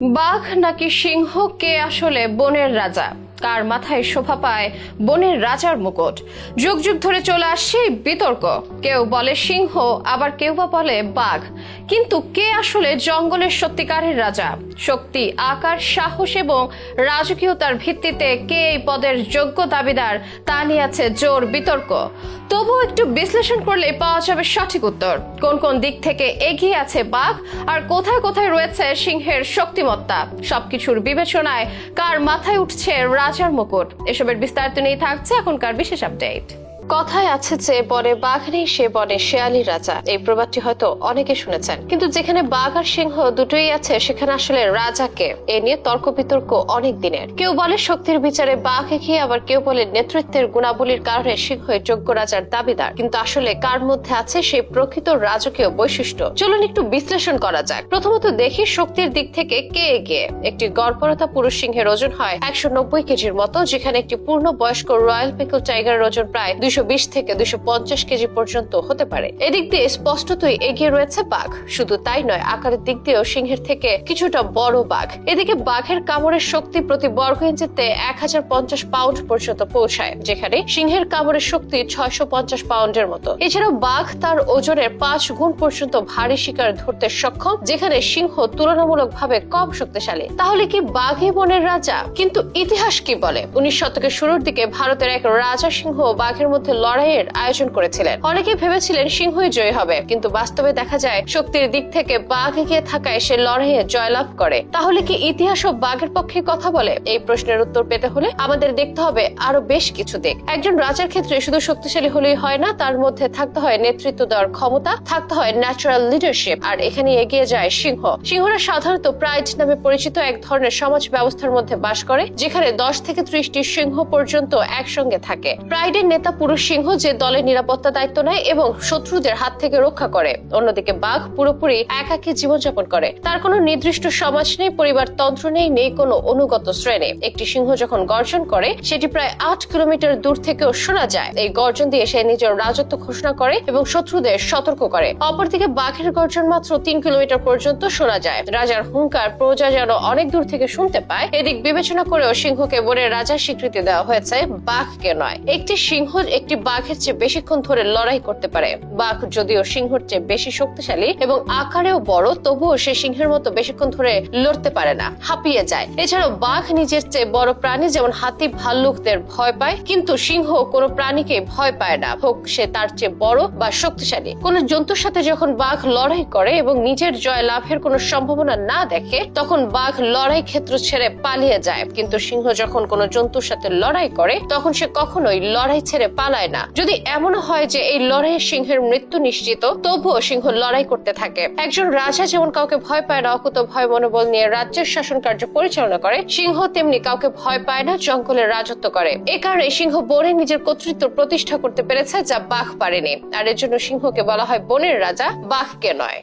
বাঘ নাকি সিংহ, কে আসলে বনের রাজা? কার মাথায় শোভা পায় বনের রাজার মুকুট? যুগ যুগ ধরে চলে আসছে এই বিতর্ক। কেউ বলে সিংহ, আবার কেউ বা বলে বাঘ। কিন্তু কে আসলে জঙ্গলের সত্যিকারের রাজা? শক্তি, আকার, সাহস এবং রাজকীয়তার ভিত্তিতে কে এই পদের যোগ্য দাবিদার, তা নিয়ে আছে জোর বিতর্ক। তবুও একটু বিশ্লেষণ করলে পাওয়া যাবে সঠিক উত্তর। কোন কোন দিক থেকে এগিয়ে আছে বাঘ, আর কোথায় কোথায় রয়েছে সিংহের শক্তিমত্তা। সবকিছুর বিবেচনায় কার মাথায় উঠছে রাজার মুকুট, এসবের বিস্তারিত নিয়ে থাকছে এখনকার বিশেষ আপডেট। কথায় আছে যে বনে বাঘ নেই, সে বনে শেয়ালি রাজা। এই প্রবাদটি হয়তো অনেকে শুনেছেন, কিন্তু যেখানে বাঘ আর সিংহ দুটোই আছে, সেখানে আসলে রাজাকে এ নিয়ে তর্ক বিতর্ক অনেক দিনের। কেউ বলে শক্তির বিচারে বাঘ এগিয়ে, আবার কেউ বলে নেতৃত্বের গুণাবলীর কারণে সিংহই যোগ্য রাজার দাবিদার। কিন্তু আসলে কার মধ্যে আছে সেই প্রকৃত রাজকীয় বৈশিষ্ট্য? চলুন একটু বিশ্লেষণ করা যাক। প্রথমত দেখি শক্তির দিক থেকে কে এগিয়ে। একটি গড়পড়তা পুরুষ সিংহের ওজন হয় 190 কেজির মতো, যেখানে একটি পূর্ণ বয়স্ক রয়্যাল বেঙ্গল টাইগারের ওজন প্রায় 220 থেকে 250 কেজি পর্যন্ত হতে পারে। এদিক দিয়ে স্পষ্টতই এগিয়ে রয়েছে বাঘ। শুধু তাই নয়, আকারের দিক দিয়েও সিংহের থেকে কিছুটা বড় বাঘ। এদিকে বাঘের কামড়ের শক্তি প্রতি বর্গ ইঞ্চিতে 1050 পাউন্ড পর্যন্ত পৌঁছায়, যেখানে সিংহের কামড়ের শক্তি 650 পাউন্ডের মতো। এছাড়াও বাঘ তার ওজনের 5 গুণ পর্যন্ত ভারী শিকার ধরতে সক্ষম, যেখানে সিংহ তুলনামূলকভাবে কম শক্তিশালী। তাহলে কি বাঘই বনের রাজা? কিন্তু ইতিহাস কি বলে? 19 শতকের শুরুর দিকে ভারতের এক রাজা সিংহ বাঘের মধ্যে লড়াইয়ের আয়োজন করেছিলেন। অনেকে ভেবেছিলেন সিংহই জয়ী হবে, কিন্তু বাস্তবে দেখা যায় শক্তির দিক থেকে বাঘ এগিয়ে থাকায় সে লড়াইয়ে জয়লাভ করে। তাহলে কি ইতিহাস ও বাঘের পক্ষে কথা বলে? এই প্রশ্নের উত্তর পেতে হলে আমাদের দেখতে হবে আরো বেশ কিছু দিক। একজন রাজার ক্ষেত্রে শুধু শক্তিশালী হলেই হয় না, তার মধ্যে থাকতে হয় নেতৃত্ব দেওয়ার ক্ষমতা, থাকতে হয় ন্যাচারাল লিডারশিপ। আর এখানে এগিয়ে যায় সিংহ। সিংহরা সাধারণত প্রাইড নামে পরিচিত এক ধরনের সমাজ ব্যবস্থার মধ্যে বাস করে, যেখানে 10 থেকে 30টি সিংহ পর্যন্ত একসঙ্গে থাকে। প্রাইডের নেতা পুরুষ সিংহ, যে দলের নিরাপত্তা দায়িত্ব নেয় এবং শত্রুদের হাত থেকে রক্ষা করে। অন্যদিকে বাঘ পুরোপুরি একাকী জীবনযাপন করে। তার কোনো নির্দিষ্ট সমাজ নেই, পরিবারতন্ত্র নেই, নেই কোনো অনুগত শ্রেণী। একটি সিংহ যখন গর্জন করে, সেটি প্রায় 8 কিলোমিটার দূর থেকেও শোনা যায়। এই গর্জন দিয়ে সে নিজের রাজত্ব ঘোষণা করে এবং শত্রুদের সতর্ক করে। অপরদিকে বাঘের গর্জন মাত্র 3 কিলোমিটার পর্যন্ত শোনা যায়। রাজার হুঙ্কার প্রজা যেন অনেক দূর থেকে শুনতে পায়। এদিক বিবেচনা করেও সিংহকে বনের রাজার স্বীকৃতি দেওয়া হয়েছে, বাঘকে নয়। একটি সিংহ একটি বাঘের চেয়ে বেশিক্ষণ ধরে লড়াই করতে পারে। বাঘ যদিও সিংহের চেয়ে বেশি শক্তিশালী এবং আকারেও বড়, তবুও সে সিংহের মতো বেশিক্ষণ ধরে লড়তে পারে না, হাঁপিয়ে যায়। এছাড়াও বাঘ নিজের চেয়ে বড় প্রাণী যেমন হাতি, ভাল্লুকদের ভয় পায়, কিন্তু সিংহ কোনো প্রাণীকে ভয় পায় না, হোক সে তার চেয়ে বড় বা শক্তিশালী। কোন জন্তুর সাথে যখন বাঘ লড়াই করে এবং নিজের জয় লাভের কোনো সম্ভাবনা না দেখে, তখন বাঘ লড়াই ক্ষেত্র ছেড়ে পালিয়ে যায়। কিন্তু সিংহ যখন কোনো জন্তুর সাথে লড়াই করে, তখন সে কখনোই লড়াই ছেড়ে পালায় না। যদি এমন হয় যে এই লড়াইয়ে সিংহের মৃত্যু নিশ্চিত, তবুও সিংহ লড়াই করতে থাকে। একজন রাজা যেমন কাউকে ভয় পায় না, অকুত ভয় মনোবল নিয়ে রাজ্যের শাসন কার্য পরিচালনা করে, সিংহ তেমনি কাউকে ভয় পায় না, জঙ্গলের রাজত্ব করে। এ কারণে সিংহ বনে নিজের কর্তৃত্ব প্রতিষ্ঠা করতে পেরেছে, যা বাঘ পারেনি। আর এর জন্য সিংহকে বলা হয় বনের রাজা, বাঘকে নয়।